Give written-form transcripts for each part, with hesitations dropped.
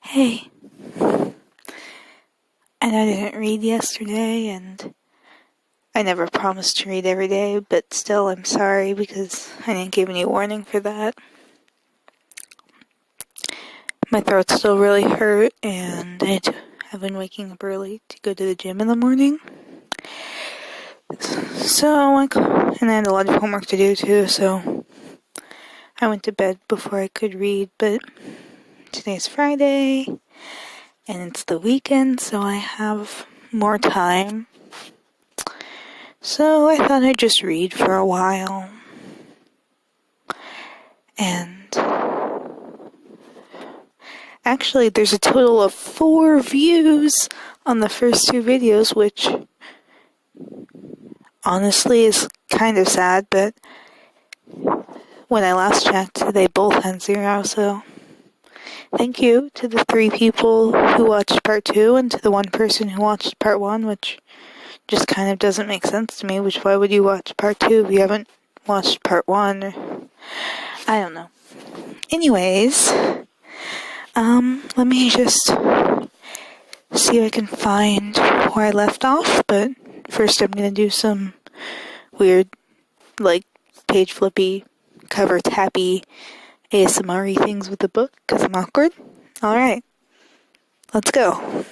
Hey, I know I didn't read yesterday, and I never promised to read every day, but still I'm sorry because I didn't give any warning for that. My throat still really hurt, and I've been waking up early to go to the gym in the morning. And I had a lot of homework to do too, so I went to bed before I could read, but today's Friday, and it's the weekend, so I have more time. So I thought I'd just read for a while. And actually, there's a total of 4 views on the first 2 videos, which honestly is kind of sad, but when I last checked, they both had 0, so thank you to the 3 people who watched part 2 and to the 1 person who watched part 1, which just kind of doesn't make sense to me, which why would you watch part 2 if you haven't watched part 1? I don't know. Anyways, let me just see if I can find where I left off, but first I'm gonna do some weird, page flippy, cover tappy, ASMR-y things with the book, because I'm awkward. Alright, let's go.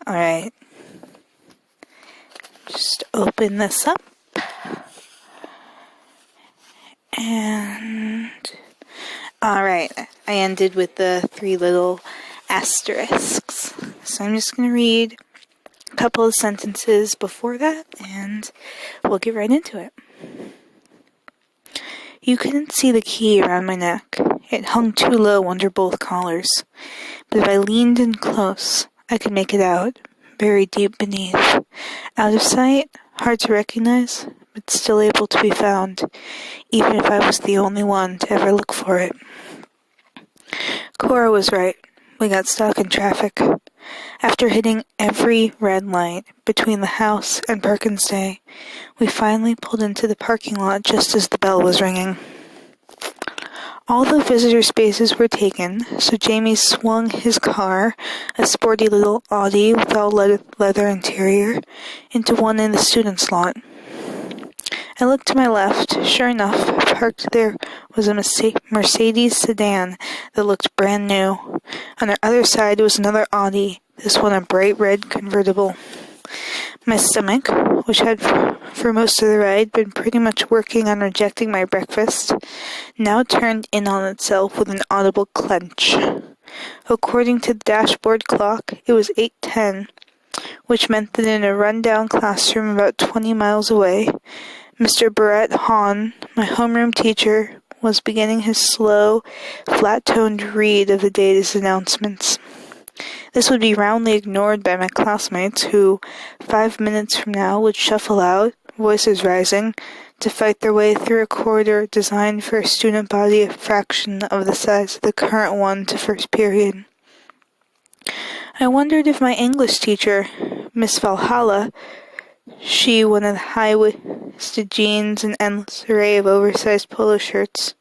Alright, just open this up, and alright, I ended with the 3 little asterisks, so I'm just going to read a couple of sentences before that, and we'll get right into it. You couldn't see the key around my neck. It hung too low under both collars, but if I leaned in close, I could make it out, buried deep beneath. Out of sight, hard to recognize, but still able to be found, even if I was the only one to ever look for it. Cora was right. We got stuck in traffic. After hitting every red light between the house and Perkins Day, we finally pulled into the parking lot just as the bell was ringing. All the visitor spaces were taken, so Jamie swung his car, a sporty little Audi with all leather interior, into one in the students' lot. I looked to my left. Sure enough, parked there was a Mercedes sedan that looked brand new. On the other side was another Audi, this one a bright red convertible. My stomach, which had for most of the ride been pretty much working on rejecting my breakfast, now turned in on itself with an audible clench. According to the dashboard clock, it was 8:10, which meant that in a run-down classroom about 20 miles away, Mr. Barrett Hahn, my homeroom teacher, was beginning his slow, flat-toned read of the day's announcements. This would be roundly ignored by my classmates who, 5 minutes from now, would shuffle out, voices rising, to fight their way through a corridor designed for a student body a fraction of the size of the current one to first period. I wondered if my English teacher, Miss Valhalla, she one of the high-waisted jeans and endless array of oversized polo shirts,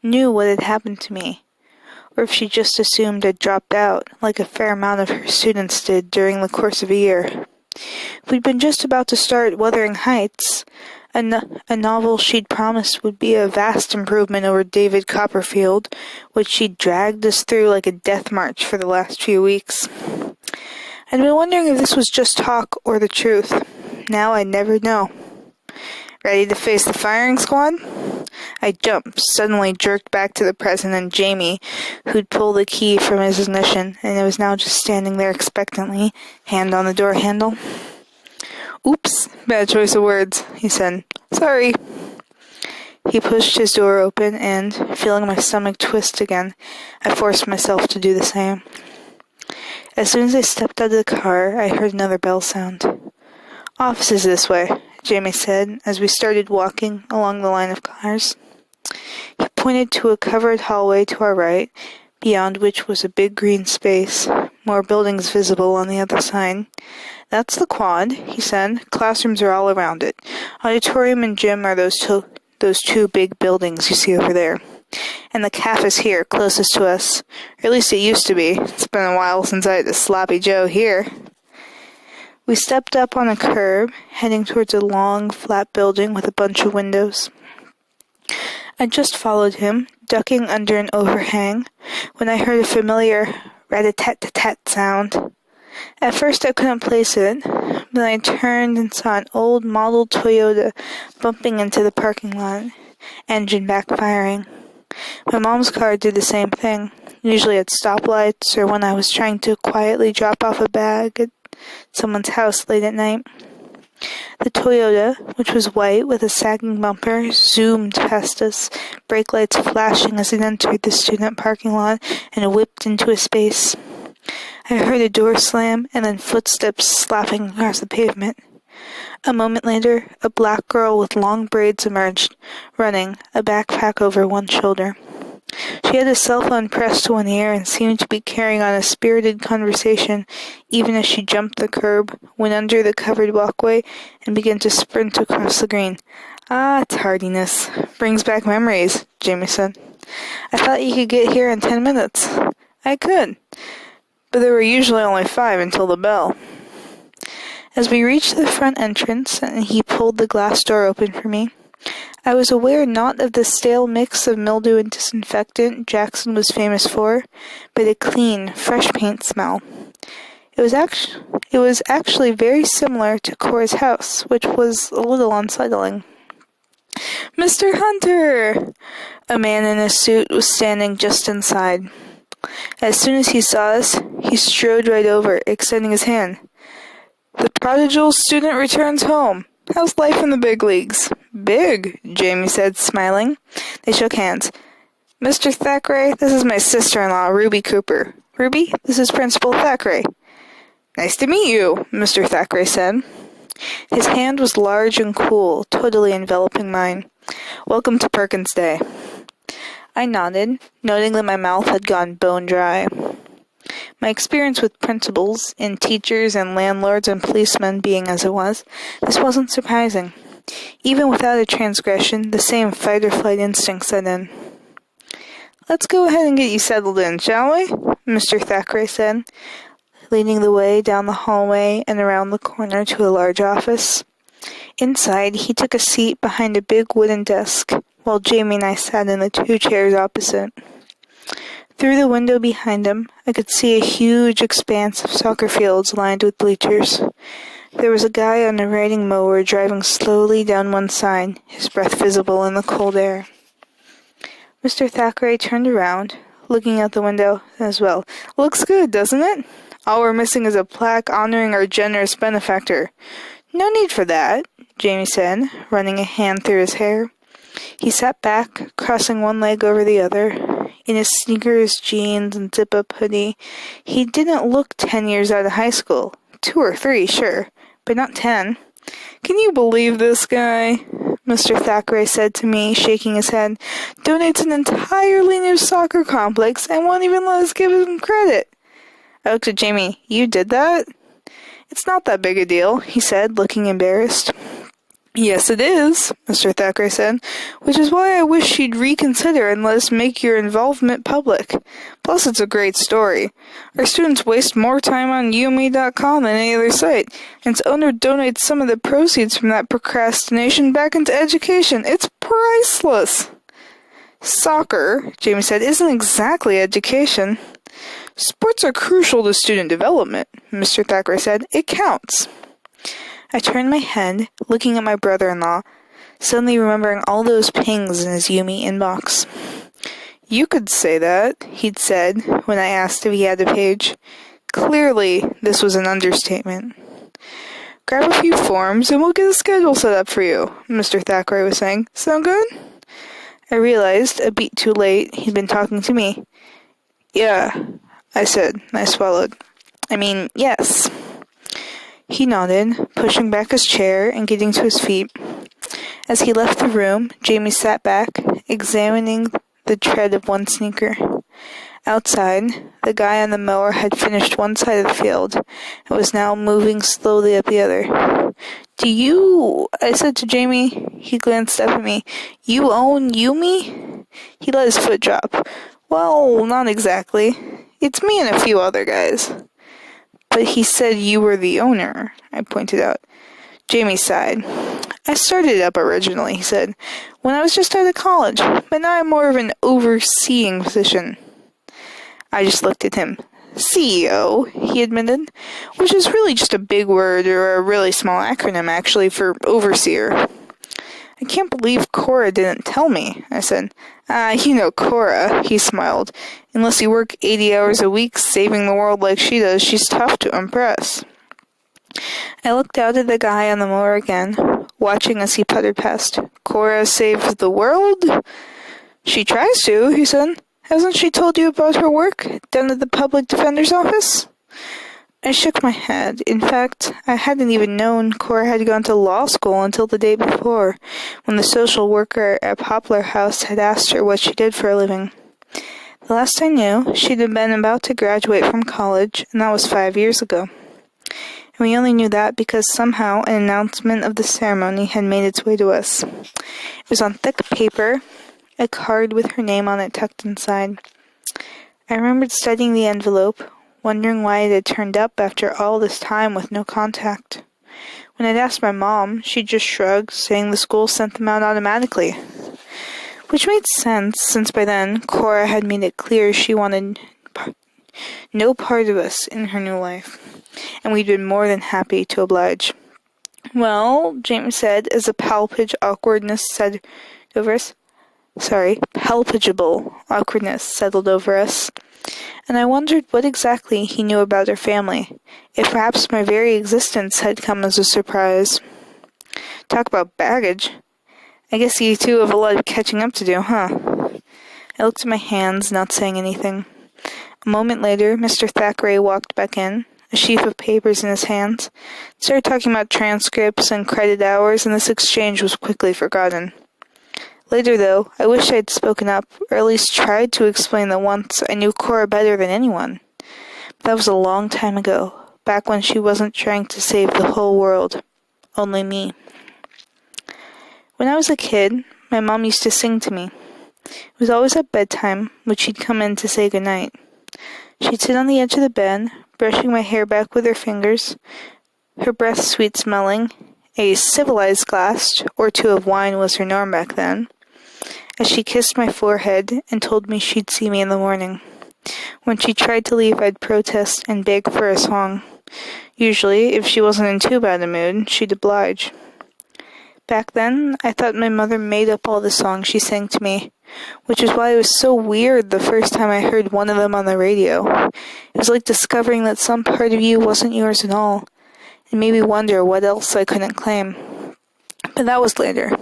knew what had happened to me, or if she just assumed I'd dropped out, like a fair amount of her students did during the course of a year. We'd been just about to start Wuthering Heights, a novel she'd promised would be a vast improvement over David Copperfield, which she'd dragged us through like a death march for the last few weeks. I'd been wondering if this was just talk or the truth. Now I'd never know. Ready to face the firing squad? I jumped, suddenly jerked back to the present, and Jamie, who'd pulled the key from his ignition, and was now just standing there expectantly, hand on the door handle. "Oops, bad choice of words," he said. "Sorry." He pushed his door open, and, feeling my stomach twist again, I forced myself to do the same. As soon as I stepped out of the car, I heard another bell sound. "Office is this way," Jamie said as we started walking along the line of cars. He pointed to a covered hallway to our right, beyond which was a big green space, more buildings visible on the other side. That's the quad, he said. Classrooms are all around it. Auditorium and gym are those two big buildings you see over there. And the cafe is here, closest to us. Or at least it used to be. It's been a while since I had a sloppy Joe here. We stepped up on a curb, heading towards a long, flat building with a bunch of windows. I just followed him, ducking under an overhang, when I heard a familiar rat-a-tat-tat-tat sound. At first I couldn't place it, then I turned and saw an old model Toyota bumping into the parking lot, engine backfiring. My mom's car did the same thing, usually at stoplights or when I was trying to quietly drop off a bag at someone's house late at night. The Toyota, which was white with a sagging bumper, zoomed past us, brake lights flashing as it entered the student parking lot and whipped into a space. I heard a door slam and then footsteps slapping across the pavement. A moment later, a black girl with long braids emerged, running, a backpack over one shoulder. She had a cell phone pressed to one ear and seemed to be carrying on a spirited conversation, even as she jumped the curb, went under the covered walkway, and began to sprint across the green. Ah, tardiness. Brings back memories, Jamie said. I thought you could get here in 10 minutes. I could, but there were usually only 5 until the bell. As we reached the front entrance, and he pulled the glass door open for me, I was aware not of the stale mix of mildew and disinfectant Jackson was famous for, but a clean, fresh paint smell. It was actually very similar to Cora's house, which was a little unsettling. Mr. Hunter! A man in a suit was standing just inside. As soon as he saw us, he strode right over, extending his hand. The prodigal student returns home. How's life in the big leagues? Big, Jamie said, smiling. They shook hands. Mr. Thackeray, this is my sister-in-law, Ruby Cooper. Ruby, this is Principal Thackeray. Nice to meet you, Mr. Thackeray said. His hand was large and cool, totally enveloping mine. Welcome to Perkins Day. I nodded, noting that my mouth had gone bone dry. My experience with principals, in teachers and landlords and policemen being as it was, this wasn't surprising. Even without a transgression, the same fight-or-flight instinct set in. Let's go ahead and get you settled in, shall we? Mr. Thackeray said, leading the way down the hallway and around the corner to a large office. Inside, he took a seat behind a big wooden desk, while Jamie and I sat in the 2 chairs opposite. Through the window behind him, I could see a huge expanse of soccer fields lined with bleachers. There was a guy on a riding mower driving slowly down one side, his breath visible in the cold air. Mr. Thackeray turned around, looking out the window as well. Looks good, doesn't it? All we're missing is a plaque honoring our generous benefactor. No need for that, Jamie said, running a hand through his hair. He sat back, crossing one leg over the other. In his sneakers, jeans, and zip-up hoodie, he didn't look 10 years out of high school. 2 or 3, sure, but not 10. Can you believe this guy? Mr. Thackeray said to me, shaking his head. Donates an entirely new soccer complex and won't even let us give him credit. I looked at Jamie. You did that? It's not that big a deal, he said, looking embarrassed. Yes, it is, Mr. Thackeray said, which is why I wish you'd reconsider and let us make your involvement public. Plus, it's a great story. Our students waste more time on YouMe.com than any other site, and its owner donates some of the proceeds from that procrastination back into education. It's priceless. Soccer, Jamie said, isn't exactly education. Sports are crucial to student development, Mr. Thackeray said. It counts. I turned my head, looking at my brother-in-law, suddenly remembering all those pings in his Yumi inbox. You could say that, he'd said, when I asked if he had a page. Clearly, this was an understatement. Grab a few forms and we'll get a schedule set up for you, Mr. Thackeray was saying. Sound good? I realized, a beat too late, he'd been talking to me. Yeah, I said. I swallowed. Yes. He nodded, pushing back his chair and getting to his feet. As he left the room, Jamie sat back, examining the tread of one sneaker. Outside, the guy on the mower had finished one side of the field and was now moving slowly up the other. "Do you," I said to Jamie. He glanced up at me. "You own Yumi?" He let his foot drop. "Well, not exactly. It's me and a few other guys." "But he said you were the owner," I pointed out. Jamie sighed. "I started it up originally," he said, "when I was just out of college, but now I'm more of an overseeing position." I just looked at him. "CEO," he admitted, which is really just a big word, or a really small acronym, actually, for overseer. "I can't believe Cora didn't tell me," I said. You know Cora," he smiled. "Unless you work 80 hours a week saving the world like she does, she's tough to impress." I looked out at the guy on the mower again, watching as he puttered past. "Cora saves the world?" "She tries to," he said. "Hasn't she told you about her work down at the public defender's office?" I shook my head. In fact, I hadn't even known Cora had gone to law school until the day before, when the social worker at Poplar House had asked her what she did for a living. The last I knew, she'd been about to graduate from college, and that was 5 years ago. And we only knew that because somehow an announcement of the ceremony had made its way to us. It was on thick paper, a card with her name on it tucked inside. I remembered studying the envelope, wondering why it had turned up after all this time with no contact. When I'd asked my mom, she'd just shrugged, saying the school sent them out automatically. Which made sense, since by then, Cora had made it clear she wanted no part of us in her new life, and we'd been more than happy to oblige. "Well," James said, as a palpable awkwardness settled over us, and I wondered what exactly he knew about our family, if perhaps my very existence had come as a surprise. Talk about baggage. I guess you two have a lot of catching up to do, huh? I looked at my hands, not saying anything. A moment later, Mr. Thackeray walked back in, a sheaf of papers in his hands, started talking about transcripts and credit hours, and this exchange was quickly forgotten. Later, though, I wished I had spoken up, or at least tried to explain that once I knew Cora better than anyone. But that was a long time ago, back when she wasn't trying to save the whole world, only me. When I was a kid, my mom used to sing to me. It was always at bedtime, when she'd come in to say goodnight. She'd sit on the edge of the bed, brushing my hair back with her fingers, her breath sweet-smelling. A civilized glass or two of wine was her norm back then, as she kissed my forehead and told me she'd see me in the morning. When she tried to leave, I'd protest and beg for a song. Usually, if she wasn't in too bad a mood, she'd oblige. Back then, I thought my mother made up all the songs she sang to me, which is why it was so weird the first time I heard one of them on the radio. It was like discovering that some part of you wasn't yours at all, and made me wonder what else I couldn't claim. But that was later.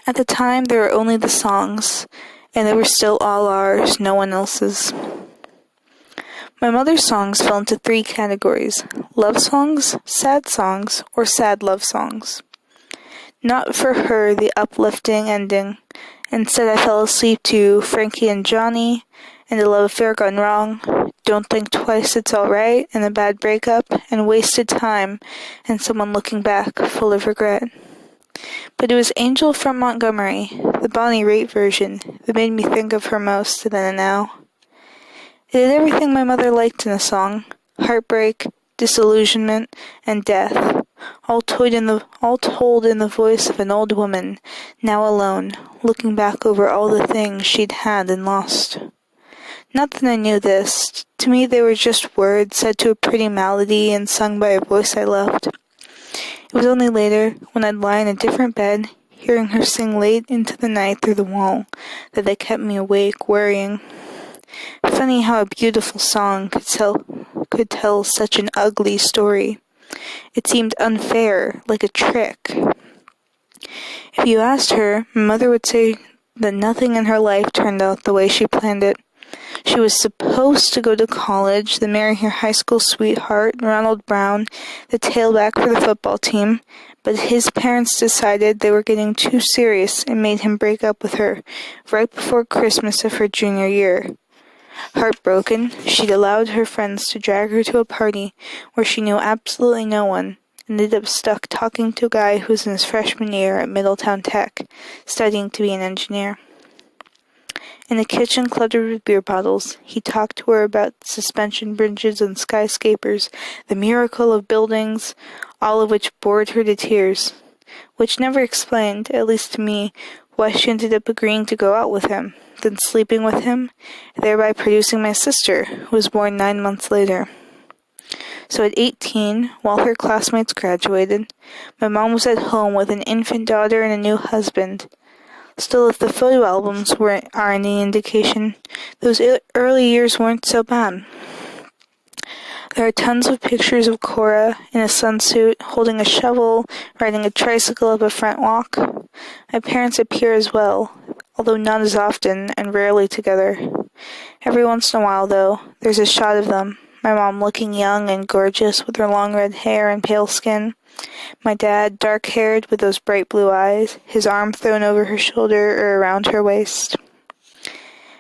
At the time, there were only the songs, and they were still all ours, no one else's. My mother's songs fell into 3 categories: love songs, or sad love songs. Not for her the uplifting ending. Instead, I fell asleep to Frankie and Johnny, and A Love Affair Gone Wrong, Don't Think Twice, It's Alright, and A Bad Breakup, and Wasted Time, and Someone Looking Back, Full of Regret. But it was Angel from Montgomery, the Bonnie Raitt version, that made me think of her most then and now. It had everything my mother liked in a song: heartbreak, disillusionment, and death, all told in the voice of an old woman, now alone, looking back over all the things she'd had and lost. Not that I knew this. To me they were just words said to a pretty melody and sung by a voice I loved. It was only later, when I'd lie in a different bed, hearing her sing late into the night through the wall, that they kept me awake, worrying. Funny how a beautiful song could tell such an ugly story. It seemed unfair, like a trick. If you asked her, my mother would say that nothing in her life turned out the way she planned it. She was supposed to go to college, then marry her high school sweetheart, Ronald Brown, the tailback for the football team, but his parents decided they were getting too serious and made him break up with her right before Christmas of her junior year. Heartbroken, she'd allowed her friends to drag her to a party where she knew absolutely no one, and ended up stuck talking to a guy who was in his freshman year at Middletown Tech, studying to be an engineer. In a kitchen cluttered with beer bottles, he talked to her about suspension bridges and skyscrapers, the miracle of buildings, all of which bored her to tears, which never explained, at least to me, why she ended up agreeing to go out with him, then sleeping with him, thereby producing my sister, who was born 9 months later. So at 18, while her classmates graduated, my mom was at home with an infant daughter and a new husband. Still, if the photo albums are any indication, those early years weren't so bad. There are tons of pictures of Cora in a sunsuit, holding a shovel, riding a tricycle up a front walk. My parents appear as well, although not as often and rarely together. Every once in a while, though, there's a shot of them, my mom looking young and gorgeous with her long red hair and pale skin. My dad, dark-haired with those bright blue eyes, his arm thrown over her shoulder or around her waist.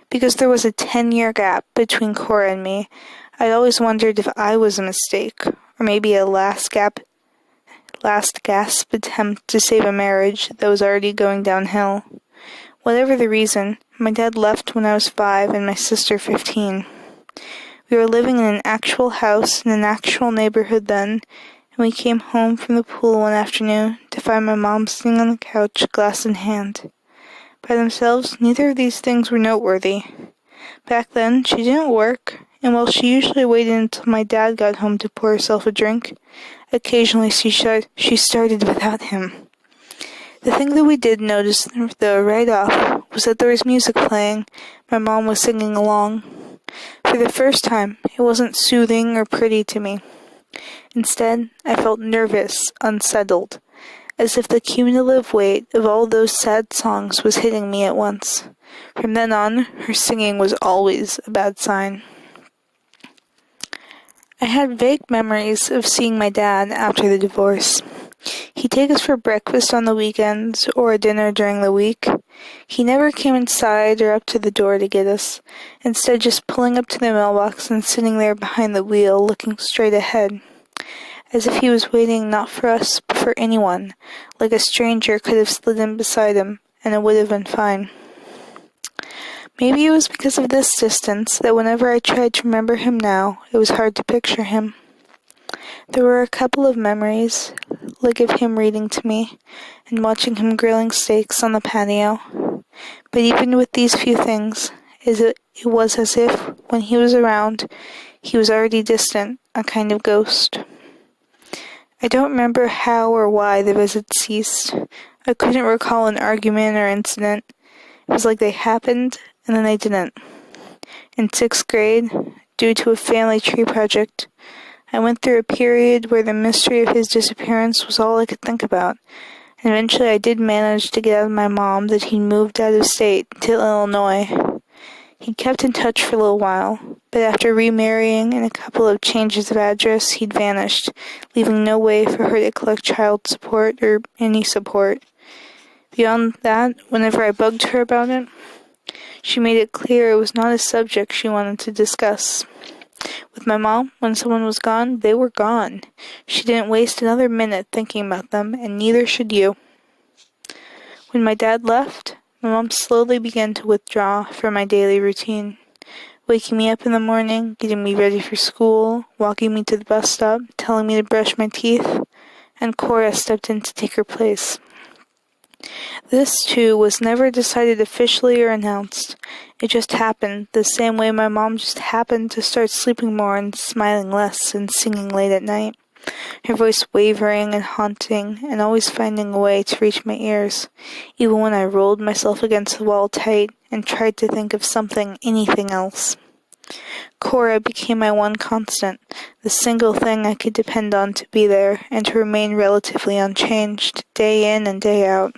Because there was a 10-year gap between Cora and me, I'd always wondered if I was a mistake, or maybe a last gasp attempt to save a marriage that was already going downhill. Whatever the reason, my dad left when I was 5 and my sister 15. We were living in an actual house in an actual neighborhood then, and we came home from the pool one afternoon to find my mom sitting on the couch, glass in hand. By themselves, neither of these things were noteworthy. Back then, she didn't work, and while she usually waited until my dad got home to pour herself a drink, occasionally she started without him. The thing that we did notice, though, right off, was that there was music playing. My mom was singing along. For the first time, it wasn't soothing or pretty to me. Instead, I felt nervous, unsettled, as if the cumulative weight of all those sad songs was hitting me at once. From then on, her singing was always a bad sign. I had vague memories of seeing my dad after the divorce. He'd take us for breakfast on the weekends or a dinner during the week. He never came inside or up to the door to get us, instead just pulling up to the mailbox and sitting there behind the wheel looking straight ahead, as if he was waiting not for us but for anyone, like a stranger could have slid in beside him and it would have been fine. Maybe it was because of this distance that whenever I tried to remember him now, it was hard to picture him. There were a couple of memories, like of him reading to me, and watching him grilling steaks on the patio. But even with these few things, it was as if, when he was around, he was already distant, a kind of ghost. I don't remember how or why the visit ceased. I couldn't recall an argument or incident. It was like they happened, and then they didn't. In 6th grade, due to a family tree project, I went through a period where the mystery of his disappearance was all I could think about, and eventually I did manage to get out of my mom that he'd moved out of state to Illinois. He kept in touch for a little while, but after remarrying and a couple of changes of address, he'd vanished, leaving no way for her to collect child support or any support. Beyond that, whenever I bugged her about it, she made it clear it was not a subject she wanted to discuss. With my mom, when someone was gone, they were gone. She didn't waste another minute thinking about them, and neither should you. When my dad left, my mom slowly began to withdraw from my daily routine, waking me up in the morning, getting me ready for school, walking me to the bus stop, telling me to brush my teeth, and Cora stepped in to take her place. This, too, was never decided officially or announced. It just happened, the same way my mom just happened to start sleeping more and smiling less and singing late at night, her voice wavering and haunting and always finding a way to reach my ears, even when I rolled myself against the wall tight and tried to think of anything else. Cora became my one constant, the single thing I could depend on to be there and to remain relatively unchanged, day in and day out.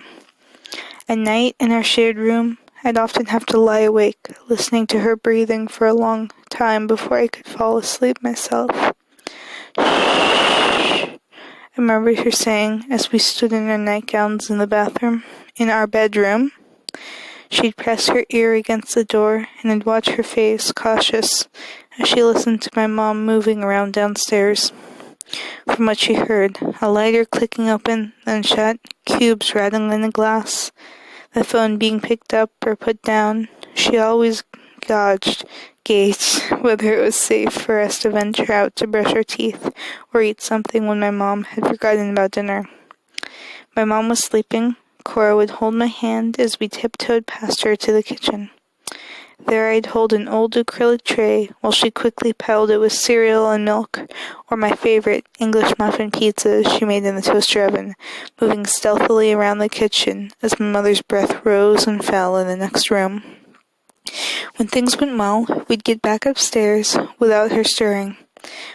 At night, in our shared room, I'd often have to lie awake, listening to her breathing for a long time before I could fall asleep myself. I remember her saying as we stood in our nightgowns in the bathroom. In our bedroom, she'd press her ear against the door, and I'd watch her face, cautious, as she listened to my mom moving around downstairs. From what she heard, a lighter clicking open, then shut, cubes rattling in the glass, the phone being picked up or put down, she always gauged whether it was safe for us to venture out to brush our teeth or eat something when my mom had forgotten about dinner. My mom was sleeping. Cora would hold my hand as we tiptoed past her to the kitchen. There I'd hold an old acrylic tray while she quickly piled it with cereal and milk, or my favorite English muffin pizza she made in the toaster oven, moving stealthily around the kitchen as my mother's breath rose and fell in the next room. When things went well, we'd get back upstairs without her stirring.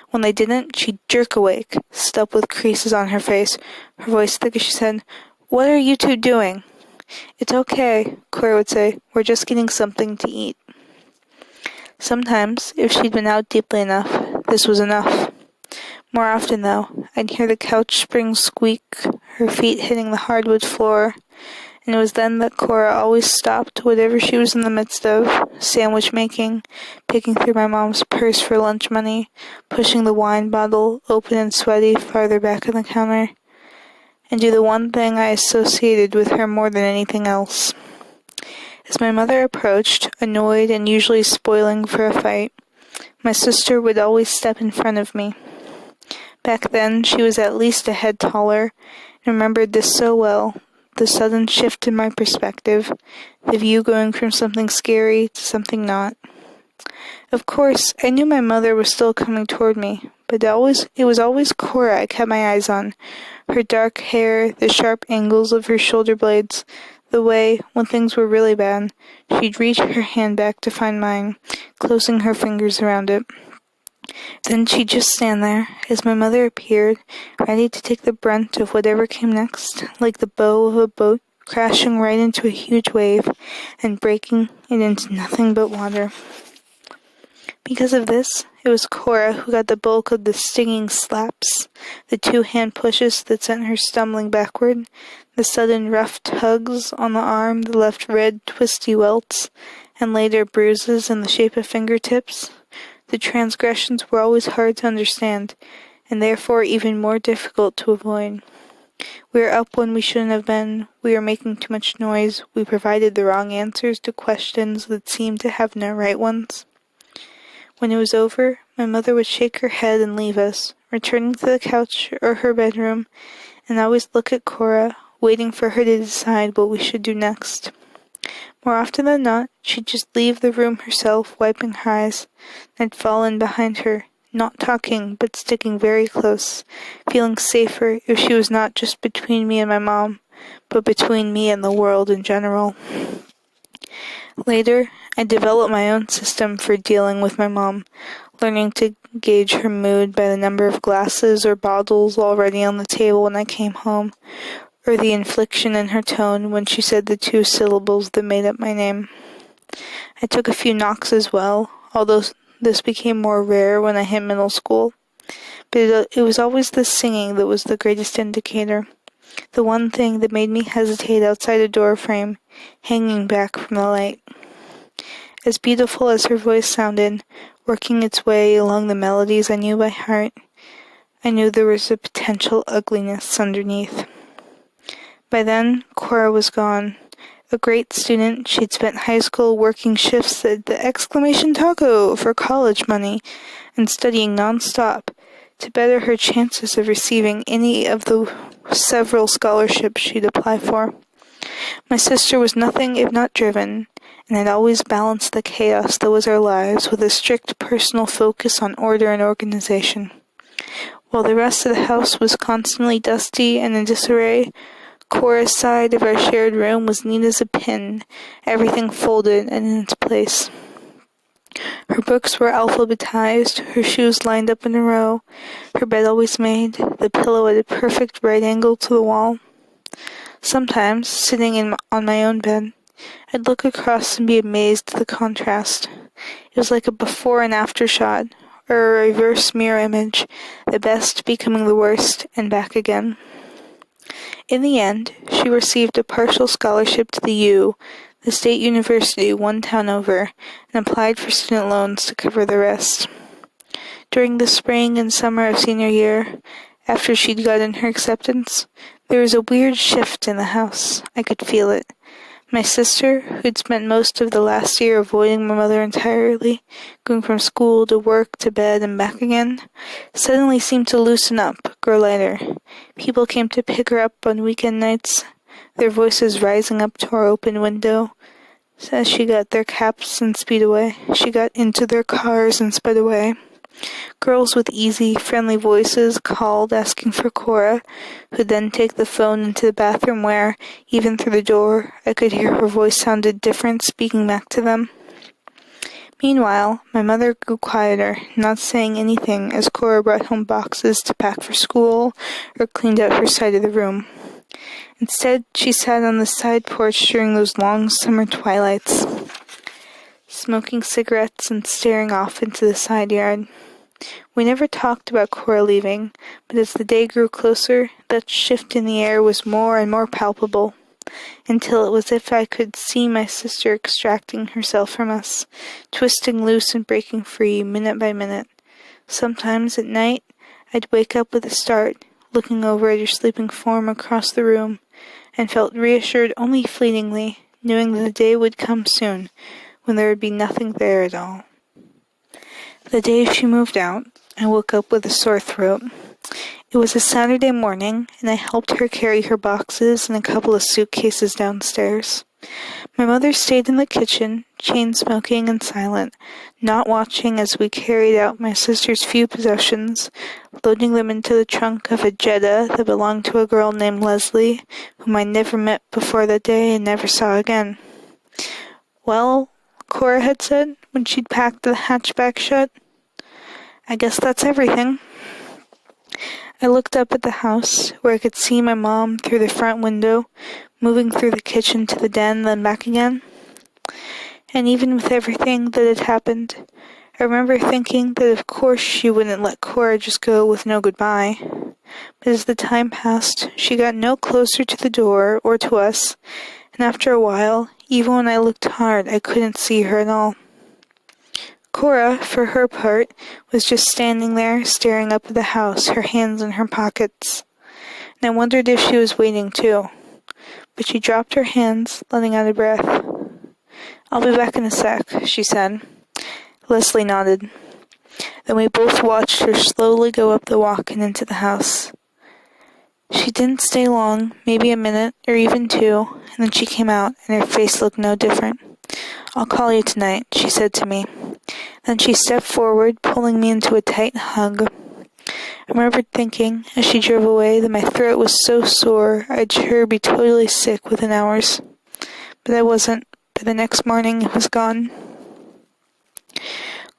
When they didn't, she'd jerk awake, stood up with creases on her face, her voice thick as she said, "What are you two doing?" "It's okay," Cora would say. "We're just getting something to eat." Sometimes, if she'd been out deeply enough, this was enough. More often, though, I'd hear the couch springs squeak, her feet hitting the hardwood floor, and it was then that Cora always stopped whatever she was in the midst of, sandwich making, picking through my mom's purse for lunch money, pushing the wine bottle, open and sweaty, farther back on the counter, and do the one thing I associated with her more than anything else. As my mother approached, annoyed and usually spoiling for a fight, my sister would always step in front of me. Back then, she was at least a head taller, and remembered this so well, the sudden shift in my perspective, the view going from something scary to something not. Of course, I knew my mother was still coming toward me, but it was always Cora I kept my eyes on, her dark hair, the sharp angles of her shoulder blades, the way, when things were really bad, she'd reach her hand back to find mine, closing her fingers around it. Then she'd just stand there, as my mother appeared, ready to take the brunt of whatever came next, like the bow of a boat crashing right into a huge wave and breaking it into nothing but water. Because of this, it was Cora who got the bulk of the stinging slaps, the 2 hand pushes that sent her stumbling backward, the sudden rough tugs on the arm that left red, twisty welts, and later bruises in the shape of fingertips. The transgressions were always hard to understand, and therefore even more difficult to avoid. We were up when we shouldn't have been, we were making too much noise, we provided the wrong answers to questions that seemed to have no right ones. When it was over, my mother would shake her head and leave us, returning to the couch or her bedroom, and always look at Cora, waiting for her to decide what we should do next. More often than not, she'd just leave the room herself, wiping her eyes, and I'd fall in behind her, not talking, but sticking very close, feeling safer if she was not just between me and my mom, but between me and the world in general. Later, I developed my own system for dealing with my mom, learning to gauge her mood by the number of glasses or bottles already on the table when I came home, or the inflection in her tone when she said the 2 syllables that made up my name. I took a few knocks as well, although this became more rare when I hit middle school. But it was always the singing that was the greatest indicator, the one thing that made me hesitate outside a door frame, hanging back from the light. As beautiful as her voice sounded, working its way along the melodies I knew by heart, I knew there was a potential ugliness underneath. By then, Cora was gone. A great student, she'd spent high school working shifts at the exclamation taco for college money and studying non-stop to better her chances of receiving any of the several scholarships she'd apply for. My sister was nothing if not driven, and had always balanced the chaos that was our lives with a strict personal focus on order and organization. While the rest of the house was constantly dusty and in disarray, Cora's side of our shared room was neat as a pin, everything folded and in its place. Her books were alphabetized, her shoes lined up in a row, her bed always made, the pillow at a perfect right angle to the wall. Sometimes, sitting on my own bed, I'd look across and be amazed at the contrast. It was like a before and after shot, or a reverse mirror image, the best becoming the worst, and back again. In the end, she received a partial scholarship to the U, the state university one town over, and applied for student loans to cover the rest. During the spring and summer of senior year, after she'd gotten her acceptance, there was a weird shift in the house. I could feel it. My sister, who'd spent most of the last year avoiding my mother entirely, going from school to work to bed and back again, suddenly seemed to loosen up, grow lighter. People came to pick her up on weekend nights, their voices rising up to our open window. As she got their caps and speed away, she got into their cars and sped away. Girls with easy, friendly voices called asking for Cora, who'd then take the phone into the bathroom where, even through the door, I could hear her voice sounded different speaking back to them. Meanwhile, my mother grew quieter, not saying anything as Cora brought home boxes to pack for school or cleaned out her side of the room. Instead, she sat on the side porch during those long summer twilights, smoking cigarettes and staring off into the side yard. We never talked about Cora leaving, but as the day grew closer, that shift in the air was more and more palpable, until it was as if I could see my sister extracting herself from us, twisting loose and breaking free minute by minute. Sometimes at night, I'd wake up with a start, looking over at her sleeping form across the room, and felt reassured only fleetingly, knowing that the day would come soon, when there would be nothing there at all. The day she moved out, I woke up with a sore throat. It was a Saturday morning, and I helped her carry her boxes and a couple of suitcases downstairs. My mother stayed in the kitchen, chain-smoking and silent, not watching as we carried out my sister's few possessions, loading them into the trunk of a Jetta that belonged to a girl named Leslie, whom I never met before that day and never saw again. "Well," Cora had said, when she'd packed the hatchback shut, "I guess that's everything." I looked up at the house, where I could see my mom through the front window, moving through the kitchen to the den, then back again. And even with everything that had happened, I remember thinking that of course she wouldn't let Cora just go with no goodbye. But as the time passed, she got no closer to the door or to us, and after a while, even when I looked hard, I couldn't see her at all. Cora, for her part, was just standing there, staring up at the house, her hands in her pockets. And I wondered if she was waiting too. But she dropped her hands, letting out a breath. "I'll be back in a sec," she said. Leslie nodded. Then we both watched her slowly go up the walk and into the house. She didn't stay long, maybe a minute, or even two, and then she came out, and her face looked no different. "I'll call you tonight," she said to me. Then she stepped forward, pulling me into a tight hug. I remembered thinking, as she drove away, that my throat was so sore I'd sure be totally sick within hours. But I wasn't. By the next morning, it was gone.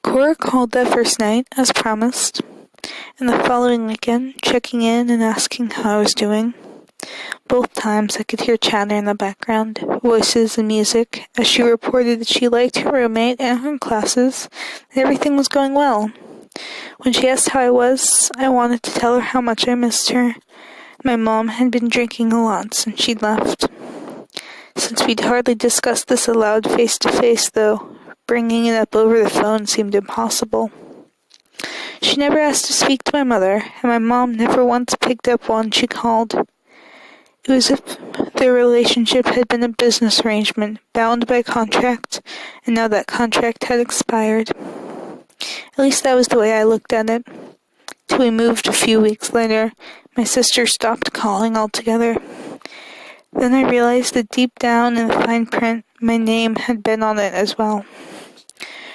Cora called that first night, as promised, and the following weekend, checking in and asking how I was doing. Both times I could hear chatter in the background, voices and music, as she reported that she liked her roommate and her classes, and everything was going well. When she asked how I was, I wanted to tell her how much I missed her. My mom had been drinking a lot since she'd left. Since we'd hardly discussed this aloud face-to-face, though, bringing it up over the phone seemed impossible. She never asked to speak to my mother, and my mom never once picked up when she called. It was as if their relationship had been a business arrangement, bound by contract, and now that contract had expired. At least that was the way I looked at it. Till we moved a few weeks later, my sister stopped calling altogether. Then I realized that deep down in the fine print, my name had been on it as well.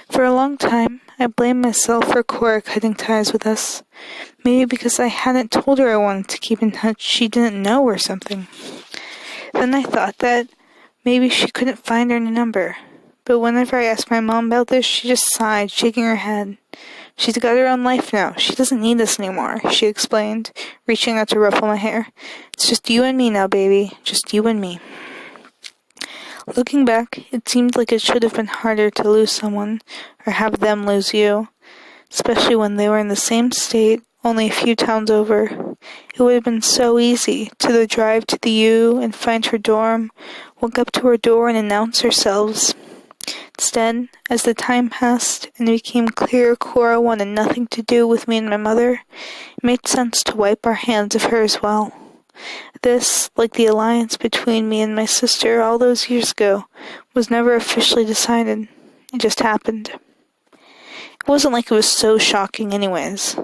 For a long time, I blamed myself for Cora cutting ties with us. Maybe because I hadn't told her I wanted to keep in touch, she didn't know or something. Then I thought that maybe she couldn't find her number. But whenever I asked my mom about this, she just sighed, shaking her head. "She's got her own life now. She doesn't need us anymore," she explained, reaching out to ruffle my hair. "It's just you and me now, baby. Just you and me." Looking back, it seemed like it should have been harder to lose someone, or have them lose you, especially when they were in the same state, only a few towns over. It would have been so easy to drive to the U and find her dorm, walk up to her door and announce ourselves. Instead, as the time passed and it became clear Cora wanted nothing to do with me and my mother, it made sense to wipe our hands of her as well. This, like the alliance between me and my sister all those years ago, was never officially decided. It just happened. It wasn't like it was so shocking anyways.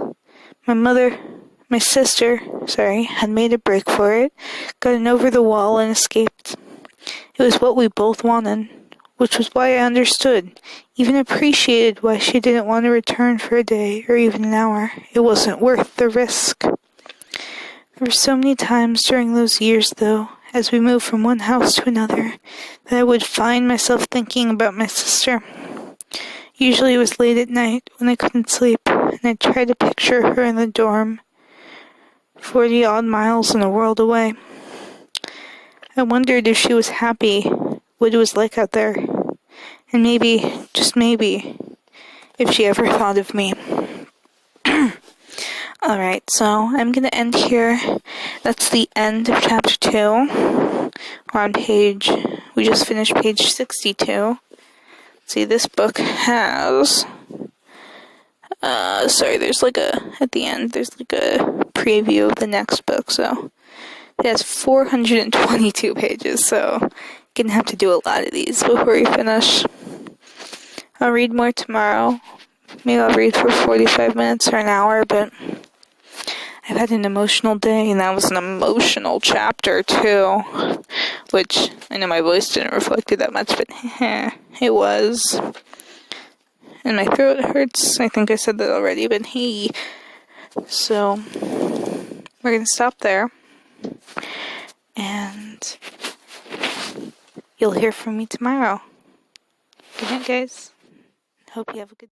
My sister, had made a break for it, gotten over the wall and escaped. It was what we both wanted, which was why I understood, even appreciated why she didn't want to return for a day or even an hour. It wasn't worth the risk. There were so many times during those years, though, as we moved from one house to another, that I would find myself thinking about my sister. Usually it was late at night when I couldn't sleep, and I'd try to picture her in the dorm, 40-odd miles and a world away. I wondered if she was happy, what it was like out there, and maybe, just maybe, if she ever thought of me. Alright, so I'm going to end here. That's the end of chapter 2. We just finished page 62. See, this book has, at the end, there's like a preview of the next book, so it has 422 pages, so I'm going to have to do a lot of these before we finish. I'll read more tomorrow. Maybe I'll read for 45 minutes or an hour, but I've had an emotional day, and that was an emotional chapter, too. Which, I know my voice didn't reflect it that much, but it was. And my throat hurts. I think I said that already, but hey. So, we're going to stop there. And you'll hear from me tomorrow. Good night, guys. Hope you have a good